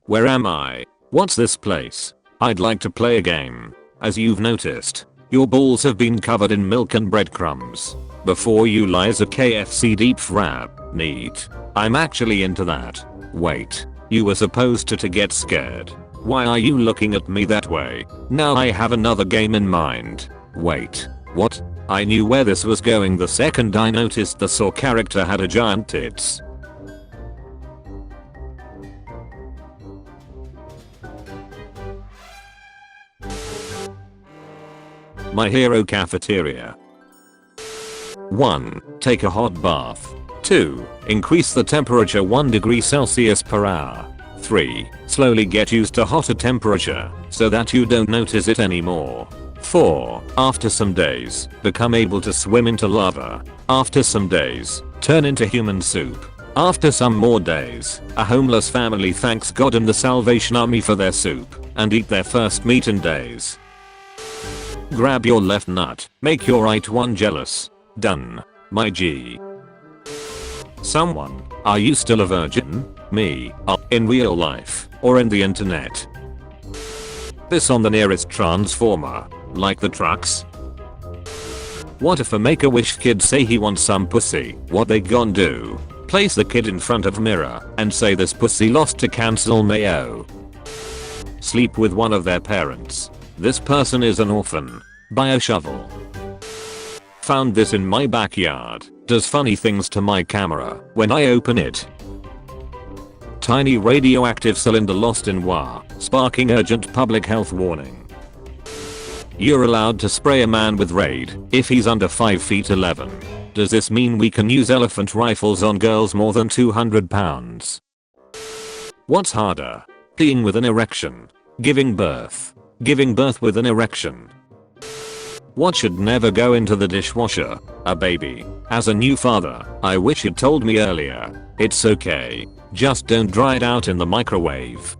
Where am I? What's this place? I'd like to play a game. As you've noticed, your balls have been covered in milk and breadcrumbs. Before you lies a KFC deep frap. Neat. I'm actually into that. Wait. You were supposed to get scared. Why are you looking at me that way? Now I have another game in mind. Wait. What? I knew where this was going the second I noticed the Saw character had a giant tits. My hero cafeteria. 1. Take a hot bath. 2. Increase the temperature 1 degree Celsius per hour. 3. Slowly get used to hotter temperature so that you don't notice it anymore. 4. After some days, become able to swim into lava. After some days, turn into human soup. After some more days, a homeless family thanks God and the Salvation Army for their soup and eat their first meat in days. Grab your left nut, make your right one jealous. Done. My G. Someone, are you still a virgin? Me. In real life, or in the internet? This on the nearest transformer, like the trucks. What if a Make-A-Wish kid say he wants some pussy? What they gon' do? Place the kid in front of mirror and say this pussy lost to cancel mayo. Sleep with one of their parents. This person is an orphan. Buy a shovel. Found this in my backyard. Does funny things to my camera when I open it. Tiny radioactive cylinder lost in WA, sparking urgent public health warning. You're allowed to spray a man with Raid if he's under 5 feet 11. Does this mean we can use elephant rifles on girls more than 200 pounds? What's harder? Peeing with an erection. Giving birth. Giving birth with an erection. What should never go into the dishwasher? A baby. As a new father, I wish you'd told me earlier. It's okay. Just don't dry it out in the microwave.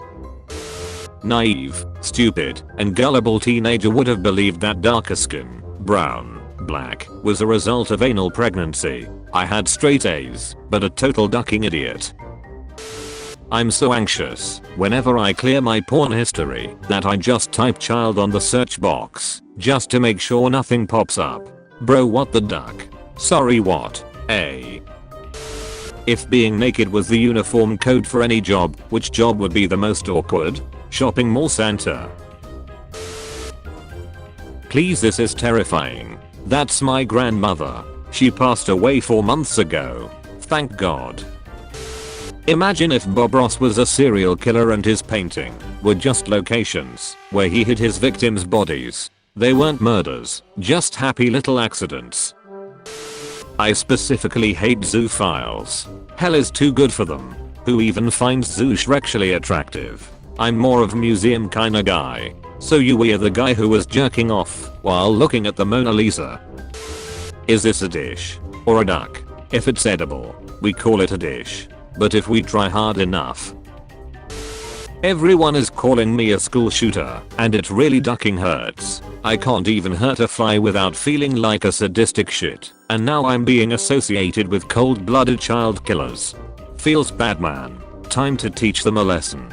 Naive, stupid, and gullible teenager would have believed that darker skin, brown, black, was a result of anal pregnancy. I had straight A's, but a total ducking idiot. I'm so anxious whenever I clear my porn history that I just type child on the search box just to make sure nothing pops up. Bro, what the duck? Sorry, what? If being naked was the uniform code for any job, which job would be the most awkward? Shopping mall Santa. Please, this is terrifying. That's my grandmother. She passed away 4 months ago. Thank God. Imagine if Bob Ross was a serial killer and his painting were just locations where he hid his victims' bodies. They weren't murders, just happy little accidents. I specifically hate zoophiles. Hell is too good for them. Who even finds zoos sexually attractive? I'm more of a museum kinda guy. So you were the guy who was jerking off while looking at the Mona Lisa. Is this a dish? Or a duck? If it's edible, we call it a dish. But if we try hard enough. Everyone is calling me a school shooter, and it really ducking hurts. I can't even hurt a fly without feeling like a sadistic shit, and now I'm being associated with cold-blooded child killers. Feels bad, man. Time to teach them a lesson.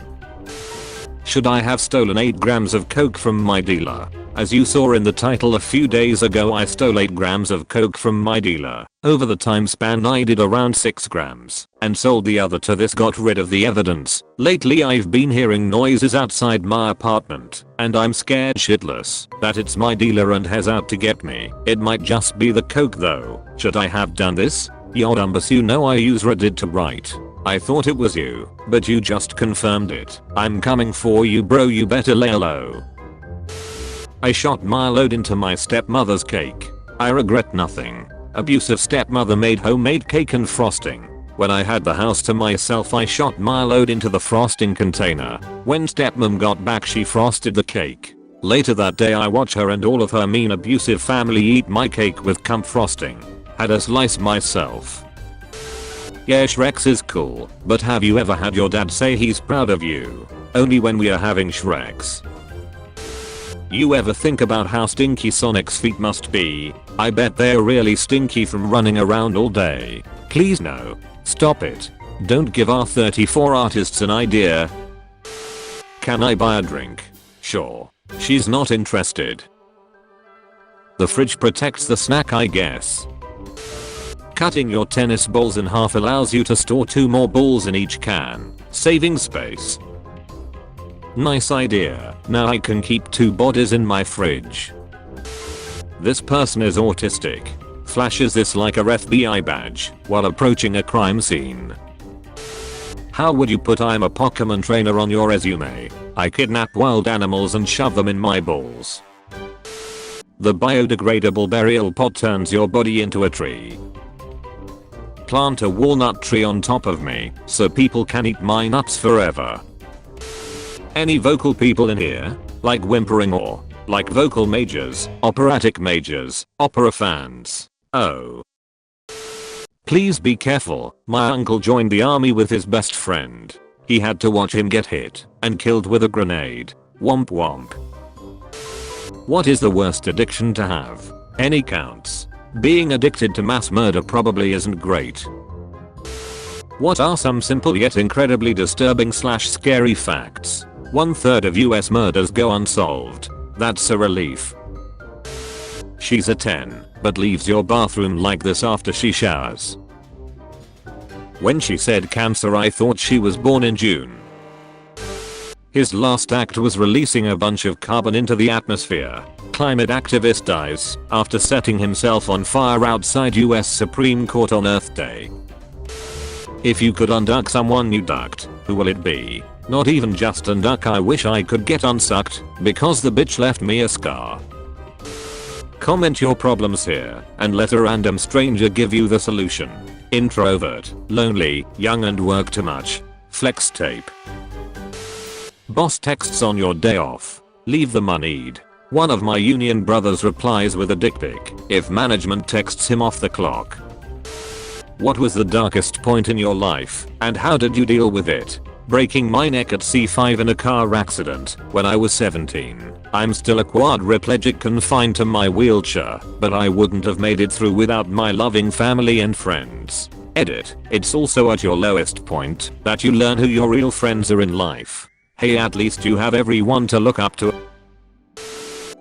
Should I have stolen 8 grams of coke from my dealer? As you saw in the title a few days ago, I stole 8 grams of coke from my dealer. Over the time span I did around 6 grams and sold the other to this, got rid of the evidence. Lately I've been hearing noises outside my apartment and I'm scared shitless that it's my dealer and has out to get me. It might just be the coke though. Should I have done this? Yodumbus, you know I use Reddit to write. I thought it was you, but you just confirmed it. I'm coming for you, bro, you better lay low. I shot my load into my stepmother's cake. I regret nothing. Abusive stepmother made homemade cake and frosting. When I had the house to myself, I shot my load into the frosting container. When stepmom got back, she frosted the cake. Later that day I watched her and all of her mean abusive family eat my cake with cum frosting. Had a slice myself. Yeah, Shrek's is cool, but have you ever had your dad say he's proud of you? Only when we are having Shreks. You ever think about how stinky Sonic's feet must be? I bet they're really stinky from running around all day. Please no. Stop it. Don't give our 34 artists an idea. Can I buy a drink? Sure. She's not interested. The fridge protects the snack, I guess. Cutting your tennis balls in half allows you to store 2 more balls in each can, saving space. Nice idea. Now I can keep 2 bodies in my fridge. This person is autistic. Flashes this like a FBI badge while approaching a crime scene. How would you put "I'm a Pokemon trainer" on your resume? I kidnap wild animals and shove them in my balls. The biodegradable burial pot turns your body into a tree. Plant a walnut tree on top of me so people can eat my nuts forever. Any vocal people in here? Like whimpering or like vocal majors, operatic majors, opera fans? Oh. Please be careful. My uncle joined the army with his best friend. He had to watch him get hit and killed with a grenade. Womp womp. What is the worst addiction to have? Any counts. Being addicted to mass murder probably isn't great. What are some simple yet incredibly disturbing / scary facts? 1/3 of US murders go unsolved. That's a relief. She's a 10, but leaves your bathroom like this after she showers. When she said Cancer, I thought she was born in June. His last act was releasing a bunch of carbon into the atmosphere. Climate activist dies after setting himself on fire outside US Supreme Court on Earth Day. If you could unduck someone you ducked, who will it be? Not even just unduck. I wish I could get unsucked because the bitch left me a scar. Comment your problems here and let a random stranger give you the solution. Introvert, lonely, young and work too much. Flex tape. Boss texts on your day off. Leave the moneyed. One of my union brothers replies with a dick pic if management texts him off the clock. What was the darkest point in your life and how did you deal with it? Breaking my neck at C5 in a car accident when I was 17. I'm still a quadriplegic confined to my wheelchair, but I wouldn't have made it through without my loving family and friends. Edit. It's also at your lowest point that you learn who your real friends are in life. Hey, at least you have everyone to look up to.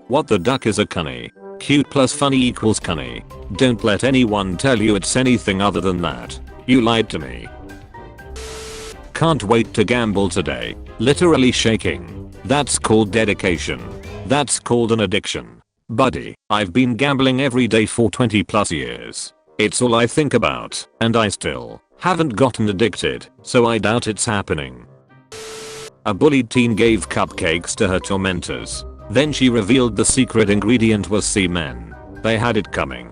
What the duck is a cunny? Cute plus funny equals cunny. Don't let anyone tell you it's anything other than that. You lied to me. Can't wait to gamble today. Literally shaking. That's called dedication. That's called an addiction. Buddy, I've been gambling every day for 20+ years. It's all I think about, and I still haven't gotten addicted, so I doubt it's happening. A bullied teen gave cupcakes to her tormentors. Then she revealed the secret ingredient was semen. They had it coming.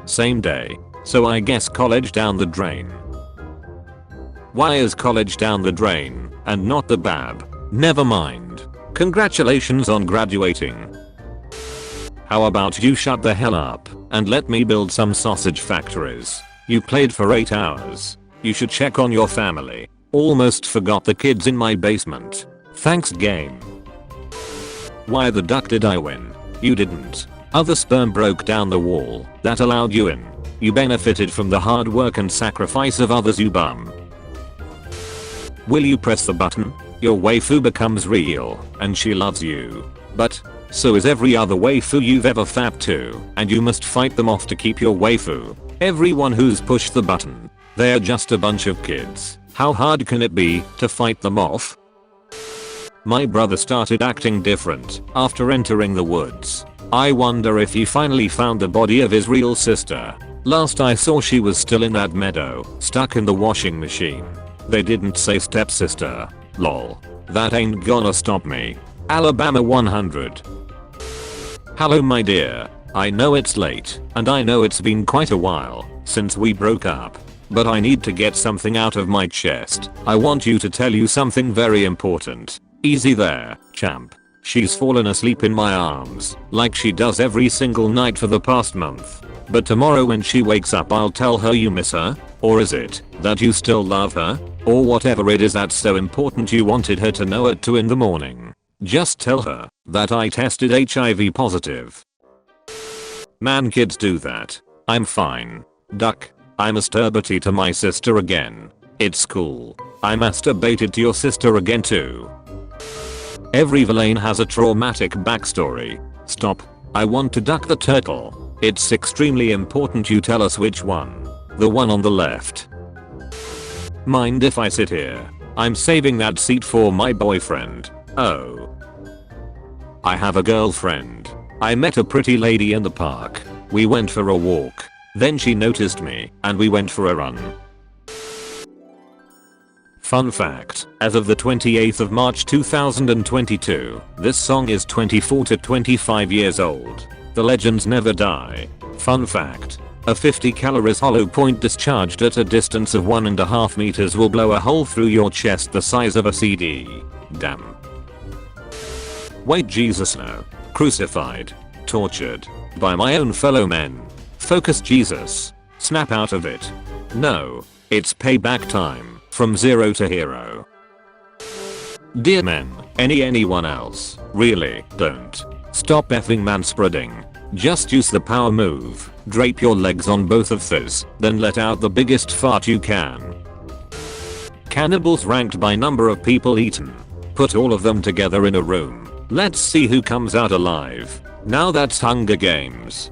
Same day. So I guess college down the drain. Why is college down the drain and not the bab? Never mind. Congratulations on graduating. How about you shut the hell up and let me build some sausage factories? You played for 8 hours. You should check on your family. Almost forgot the kids in my basement. Thanks game. Why the duck did I win? You didn't. Other sperm broke down the wall that allowed you in. You benefited from the hard work and sacrifice of others, you bum. Will you press the button? Your waifu becomes real and she loves you. But so is every other waifu you've ever fapped to, and you must fight them off to keep your waifu. Everyone who's pushed the button, they're just a bunch of kids. How hard can it be to fight them off? My brother started acting different after entering the woods. I wonder if he finally found the body of his real sister. Last I saw she was still in that meadow, stuck in the washing machine. They didn't say stepsister. Lol. That ain't gonna stop me. Alabama 100. Hello my dear. I know it's late, and I know it's been quite a while since we broke up. But I need to get something out of my chest. I want you to tell you something very important. Easy there, champ. She's fallen asleep in my arms, like she does every single night for the past month. But tomorrow when she wakes up I'll tell her you miss her? Or is it that you still love her? Or whatever it is that's so important you wanted her to know at 2 in the morning. Just tell her that I tested HIV positive. Man, kids do that. I'm fine. Duck. I must masturbate to my sister again. It's cool. I masturbated to your sister again too. Every villain has a traumatic backstory. Stop. I want to duck the turtle. It's extremely important you tell us which one. The one on the left. Mind if I sit here? I'm saving that seat for my boyfriend. Oh. I have a girlfriend. I met a pretty lady in the park. We went for a walk. Then she noticed me and we went for a run. Fun fact, as of the 28th of March 2022, this song is 24 to 25 years old. The legends never die. Fun fact, a 50 calories hollow point discharged at a distance of 1.5 meters will blow a hole through your chest the size of a CD. Damn. Wait, Jesus, no. Crucified. Tortured. By my own fellow men. Focus, Jesus. Snap out of it. No. It's payback time. From zero to hero. Dear men, anyone else, really, don't. Stop effing manspreading. Just use the power move, drape your legs on both of those, then let out the biggest fart you can. Cannibals ranked by number of people eaten. Put all of them together in a room. Let's see who comes out alive. Now that's Hunger Games.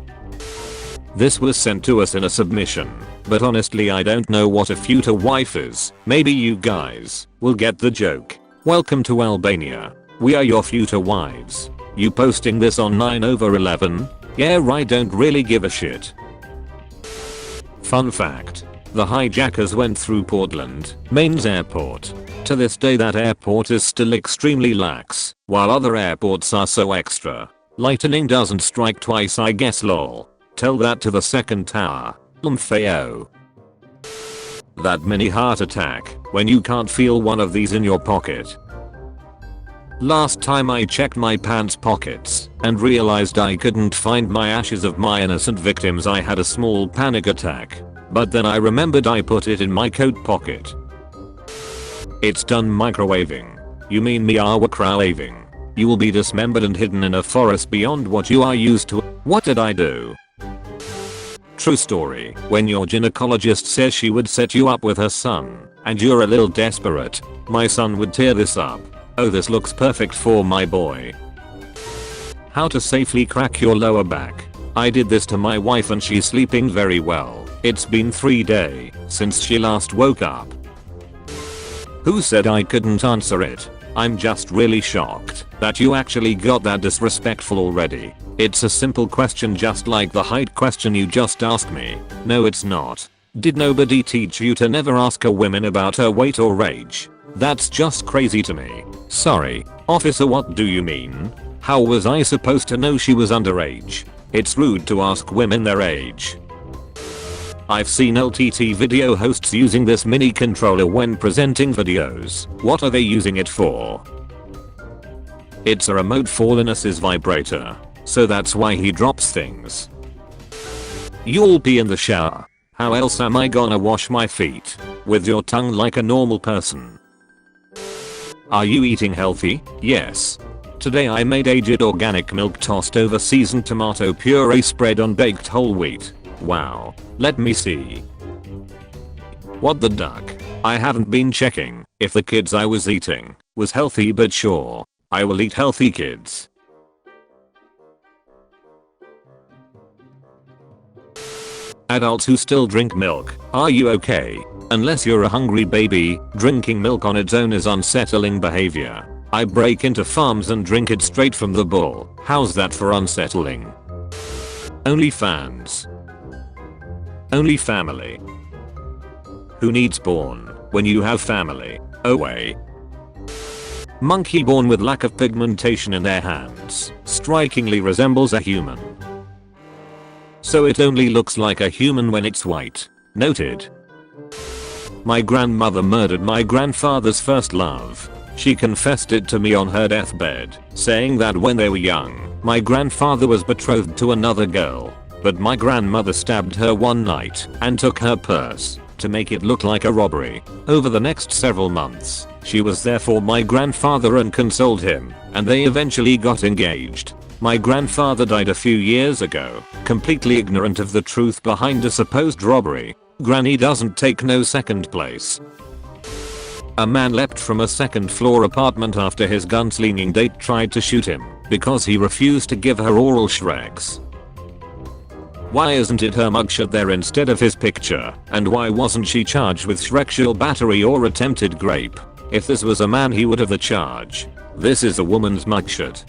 This was sent to us in a submission, but honestly I don't know what a futa wife is. Maybe you guys will get the joke. Welcome to Albania. We are your futa wives. You posting this on 9/11? Yeah, right, don't really give a shit. Fun fact. The hijackers went through Portland, Maine's airport. To this day that airport is still extremely lax, while other airports are so extra. Lightning doesn't strike twice, I guess, lol. Tell that to the second tower. Lumfeo. That mini heart attack when you can't feel one of these in your pocket. Last time I checked my pants pockets and realized I couldn't find my ashes of my innocent victims, I had a small panic attack. But then I remembered I put it in my coat pocket. It's done microwaving. You mean microwaving? You will be dismembered and hidden in a forest beyond what you are used to. What did I do? True story, when your gynecologist says she would set you up with her son, and you're a little desperate, my son would tear this up. Oh, this looks perfect for my boy. How to safely crack your lower back. I did this to my wife and she's sleeping very well. It's been 3 days since she last woke up. Who said I couldn't answer it? I'm just really shocked that you actually got that disrespectful already. It's a simple question, just like the height question you just asked me. No, it's not. Did nobody teach you to never ask a woman about her weight or age? That's just crazy to me. Sorry, officer, what do you mean? How was I supposed to know she was underage? It's rude to ask women their age. I've seen LTT video hosts using this mini controller when presenting videos. What are they using it for? It's a remote for Linus's vibrator. So that's why he drops things. You'll be in the shower. How else am I gonna wash my feet? With your tongue like a normal person. Are you eating healthy? Yes. Today I made aged organic milk tossed over seasoned tomato puree spread on baked whole wheat. Wow. Let me see. What the duck? I haven't been checking if the kids I was eating was healthy, but sure. I will eat healthy kids. Adults who still drink milk, are you okay? Unless you're a hungry baby, drinking milk on its own is unsettling behavior. I break into farms and drink it straight from the bull. How's that for unsettling? Only fans. Only family. Who needs porn when you have family? Oh wait. Monkey born with lack of pigmentation in their hands strikingly resembles a human. So it only looks like a human when it's white. Noted. My grandmother murdered my grandfather's first love. She confessed it to me on her deathbed, saying that when they were young, my grandfather was betrothed to another girl, but my grandmother stabbed her one night and took her purse to make it look like a robbery. Over the next several months, she was there for my grandfather and consoled him, and they eventually got engaged. My grandfather died a few years ago, completely ignorant of the truth behind a supposed robbery. Granny doesn't take no second place. A man leapt from a second floor apartment after his gunslinging date tried to shoot him because he refused to give her oral Shreks. Why isn't it her mugshot there instead of his picture? And why wasn't she charged with sexual battery or attempted rape? If this was a man he would have the charge. This is a woman's mugshot.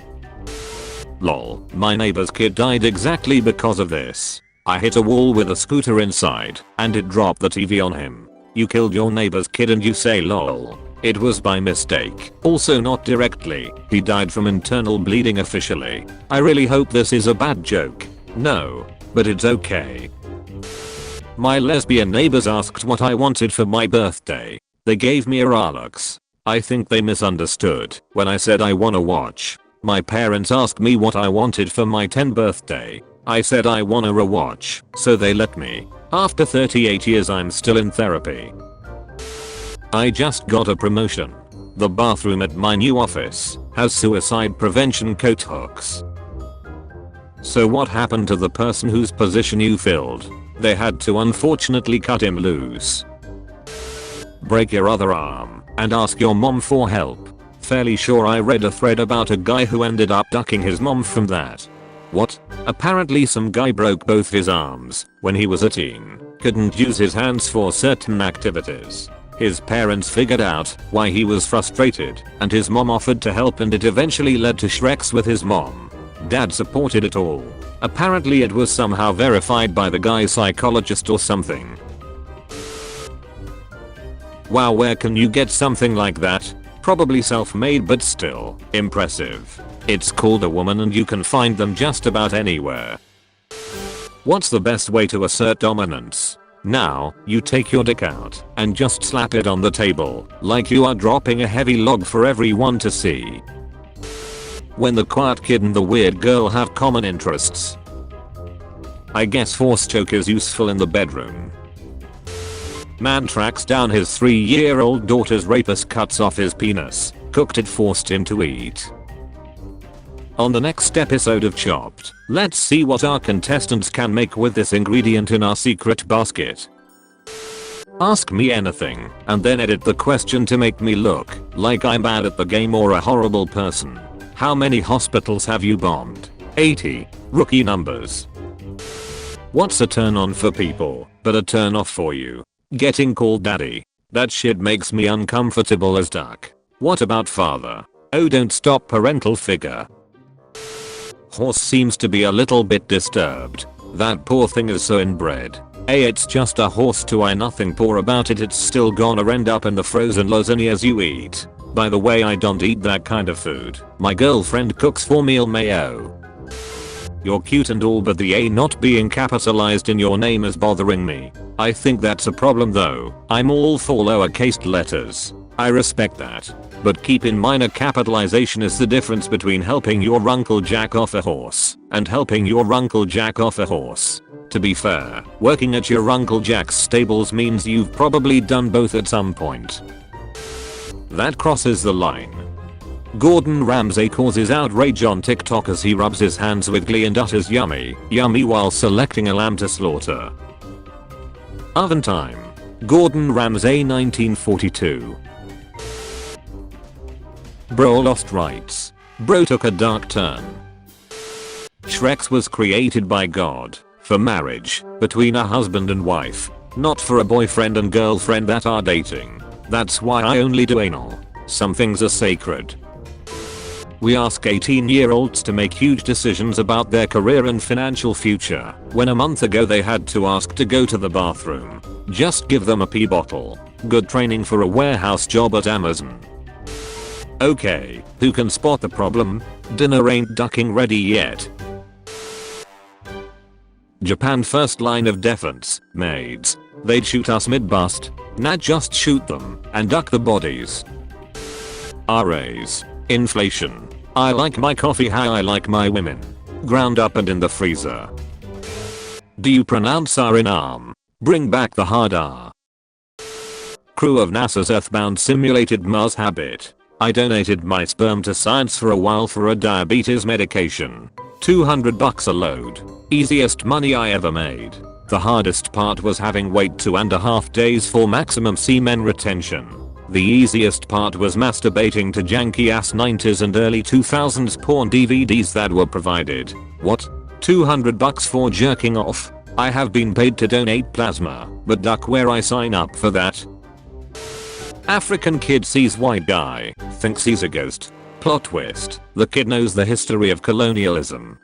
Lol, my neighbor's kid died exactly because of this. I hit a wall with a scooter inside and it dropped the TV on him. You killed your neighbor's kid and you say lol. It was by mistake. Also not directly. He died from internal bleeding officially. I really hope this is a bad joke. No. But it's okay. My lesbian neighbors asked what I wanted for my birthday. They gave me a Rolex. I think they misunderstood when I said I wanna watch. My parents asked me what I wanted for my 10th birthday. I said I want a rewatch, so they let me. After 38 years I'm still in therapy. I just got a promotion. The bathroom at my new office has suicide prevention coat hooks. So what happened to the person whose position you filled? They had to unfortunately cut him loose. Break your other arm and ask your mom for help. Fairly sure I read a thread about a guy who ended up ducking his mom from that. What? Apparently some guy broke both his arms when he was a teen. Couldn't use his hands for certain activities. His parents figured out why he was frustrated and his mom offered to help and it eventually led to Shreks with his mom. Dad supported it all. Apparently it was somehow verified by the guy's psychologist or something. Wow, where can you get something like that? Probably self-made but still impressive. It's called a woman and you can find them just about anywhere. What's the best way to assert dominance? Now, you take your dick out and just slap it on the table like you are dropping a heavy log for everyone to see. When the quiet kid and the weird girl have common interests. I guess force choke is useful in the bedroom. Man tracks down his 3-year-old daughter's rapist, cuts off his penis, cooked it, forced him to eat. On the next episode of Chopped, let's see what our contestants can make with this ingredient in our secret basket. Ask me anything, and then edit the question to make me look like I'm bad at the game or a horrible person. How many hospitals have you bombed? 80. Rookie numbers. What's a turn on for people, but a turn off for you? Getting called daddy. That shit makes me uncomfortable as duck. What about father? Oh, don't stop, parental figure. Horse seems to be a little bit disturbed. That poor thing is so inbred. It's just a horse too. I nothing poor about it. It's still gonna end up in the frozen lasagnas you eat. By the way, I don't eat that kind of food. My girlfriend cooks for meal mayo. You're cute and all, but the A not being capitalized in your name is bothering me. I think that's a problem though. I'm all for lowercase letters. I respect that. But keep in mind a capitalization is the difference between helping your uncle jack off a horse and helping your uncle jack off a horse. To be fair, working at your Uncle Jack's stables means you've probably done both at some point. That crosses the line. Gordon Ramsay causes outrage on TikTok as he rubs his hands with glee and utters yummy, yummy while selecting a lamb to slaughter. Oven time. Gordon Ramsay 1942. Bro lost rights. Bro took a dark turn. Shreks was created by God for marriage between a husband and wife, not for a boyfriend and girlfriend that are dating. That's why I only do anal. Some things are sacred. We ask 18-year-olds to make huge decisions about their career and financial future, when a month ago they had to ask to go to the bathroom. Just give them a pee bottle. Good training for a warehouse job at Amazon. Okay, who can spot the problem? Dinner ain't ducking ready yet. Japan first line of defense, maids. They'd shoot us mid-bust. Nah, just shoot them and duck the bodies. RAs. Inflation. I like my coffee how I like my women. Ground up and in the freezer. Do you pronounce R in arm? Bring back the hard R. Crew of NASA's Earthbound simulated Mars habit. I donated my sperm to science for a while for a diabetes medication. $200 a load. Easiest money I ever made. The hardest part was having wait 2.5 days for maximum semen retention. The easiest part was masturbating to janky ass 90s and early 2000s porn DVDs that were provided. What? $200 for jerking off? I have been paid to donate plasma, but duck where I sign up for that. African kid sees white guy, thinks he's a ghost. Plot twist, the kid knows the history of colonialism.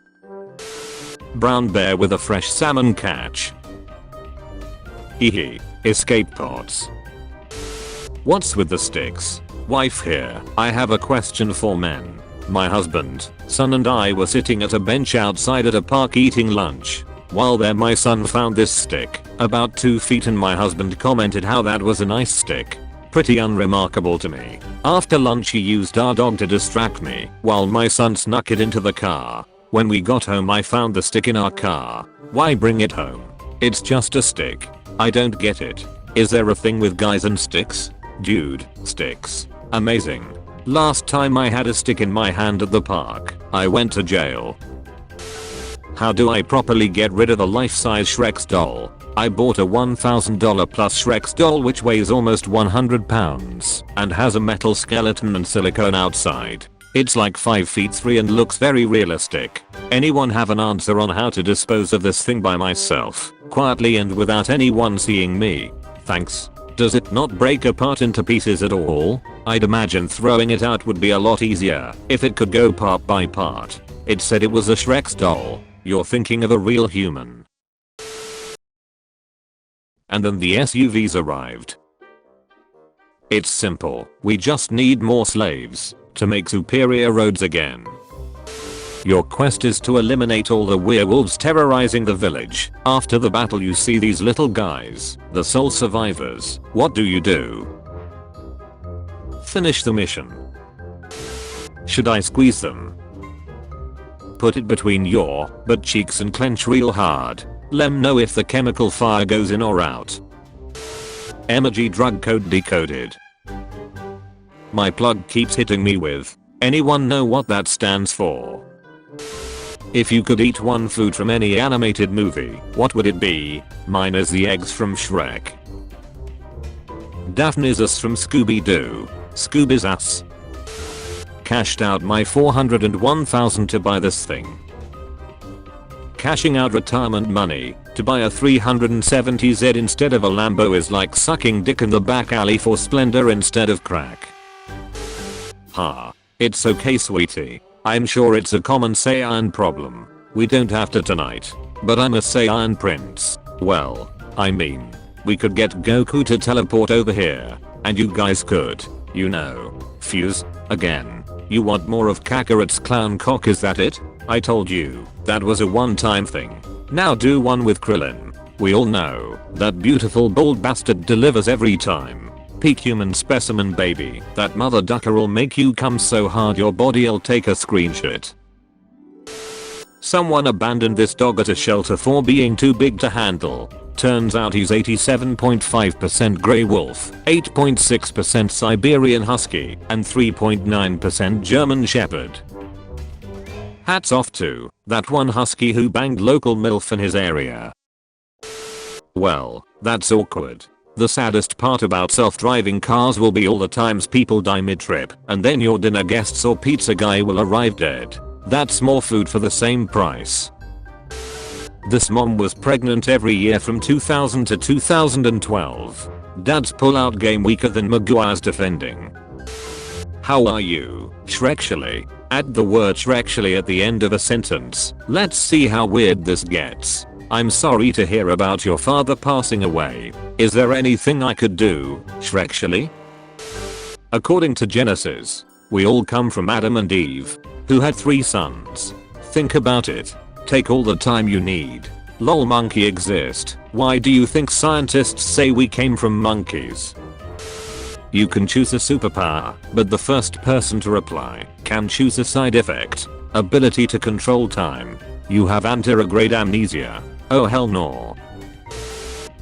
Brown bear with a fresh salmon catch. Hehe, escape pods. What's with the sticks? Wife here, I have a question for men. My husband, son and I were sitting at a bench outside at a park eating lunch. While there my son found this stick, about 2 feet, and my husband commented how that was a nice stick. Pretty unremarkable to me. After lunch he used our dog to distract me while my son snuck it into the car. When we got home I found the stick in our car. Why bring it home? It's just a stick. I don't get it. Is there a thing with guys and sticks? Dude, sticks. Amazing. Last time I had a stick in my hand at the park, I went to jail. How do I properly get rid of the life-size Shrek's doll? I bought a $1,000 plus Shrek's doll which weighs almost 100 pounds and has a metal skeleton and silicone outside. It's like 5 feet 3 and looks very realistic. Anyone have an answer on how to dispose of this thing by myself, quietly and without anyone seeing me? Thanks. Does it not break apart into pieces at all? I'd imagine throwing it out would be a lot easier if it could go part by part. It said it was a Shrek's doll. You're thinking of a real human. And then the SUVs arrived. It's simple. We just need more slaves to make superior roads again. Your quest is to eliminate all the werewolves terrorizing the village. After the battle you see these little guys, the sole survivors. What do? Finish the mission. Should I squeeze them? Put it between your butt cheeks and clench real hard. Lem know if the chemical fire goes in or out. Emoji drug code decoded. My plug keeps hitting me with. Anyone know what that stands for? If you could eat one food from any animated movie, what would it be? Mine is the eggs from Shrek. Daphne's us from Scooby-Doo. Scooby's ass. Cashed out my $401,000 to buy this thing. Cashing out retirement money to buy a 370Z instead of a Lambo is like sucking dick in the back alley for splendor instead of crack. Ha. It's okay sweetie. I'm sure it's a common Saiyan problem. We don't have to tonight. But I'm a Saiyan prince. Well, I mean, we could get Goku to teleport over here. And you guys could, you know, fuse again. You want more of Kakarot's clown cock, is that it? I told you, that was a one-time thing. Now do one with Krillin. We all know, that beautiful bald bastard delivers every time. Peak human specimen baby, that mother ducker'll make you come so hard your body'll take a screenshot. Someone abandoned this dog at a shelter for being too big to handle. Turns out he's 87.5% Grey Wolf, 8.6% Siberian Husky, and 3.9% German Shepherd. Hats off to that one husky who banged local MILF in his area. Well, that's awkward. The saddest part about self-driving cars will be all the times people die mid-trip, and then your dinner guests or pizza guy will arrive dead. That's more food for the same price. This mom was pregnant every year from 2000 to 2012. Dad's pull-out game weaker than Maguire's defending. How are you, Shrekshly? Add the word Shrekshly at the end of a sentence. Let's see how weird this gets. I'm sorry to hear about your father passing away. Is there anything I could do, Shrekshly? According to Genesis, we all come from Adam and Eve, who had 3 sons. Think about it. Take all the time you need. Lol, monkey exist. Why do you think scientists say we came from monkeys? You can choose a superpower, but the first person to reply can choose a side effect. Ability to control time. You have anterograde amnesia. Oh hell no.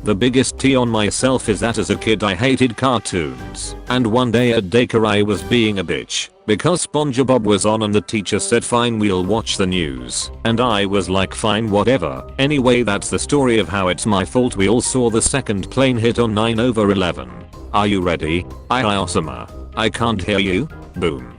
The biggest tea on myself is that as a kid I hated cartoons, and one day at daycare I was being a bitch because SpongeBob was on and the teacher said fine we'll watch the news, and I was like fine whatever. Anyway, that's the story of how it's my fault we all saw the second plane hit on 9/11. Are you ready? Awesomer. I can't hear you. Boom.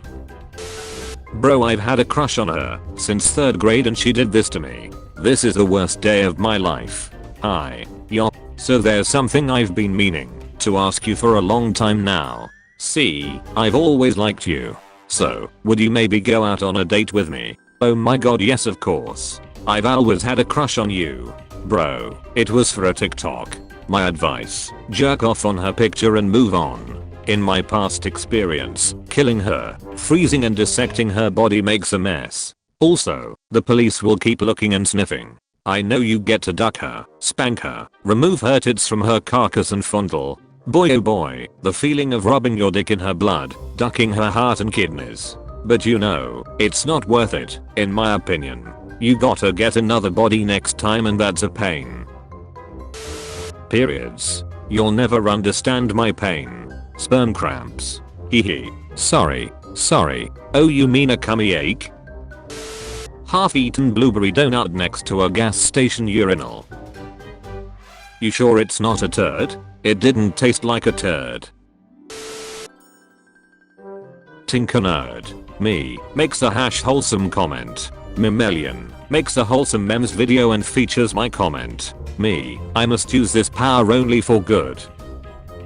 Bro, I've had a crush on her since 3rd grade and she did this to me. This is the worst day of my life. Hi. Yo. So there's something I've been meaning to ask you for a long time now. See, I've always liked you. So, would you maybe go out on a date with me? Oh my god, yes of course. I've always had a crush on you. Bro, it was for a TikTok. My advice, jerk off on her picture and move on. In my past experience, killing her, freezing and dissecting her body makes a mess. Also, the police will keep looking and sniffing. I know you get to duck her, spank her, remove her tits from her carcass and fondle. Boy oh boy, the feeling of rubbing your dick in her blood, ducking her heart and kidneys. But you know, it's not worth it, in my opinion. You gotta get another body next time and that's a pain. Periods. You'll never understand my pain. Sperm cramps. Hehe. Sorry. Oh, you mean a tummy ache? Half-eaten blueberry donut next to a gas station urinal. You sure it's not a turd? It didn't taste like a turd. Tinker nerd. Me. Makes a wholesome comment. Memellion. Makes a wholesome memes video and features my comment. Me. I must use this power only for good.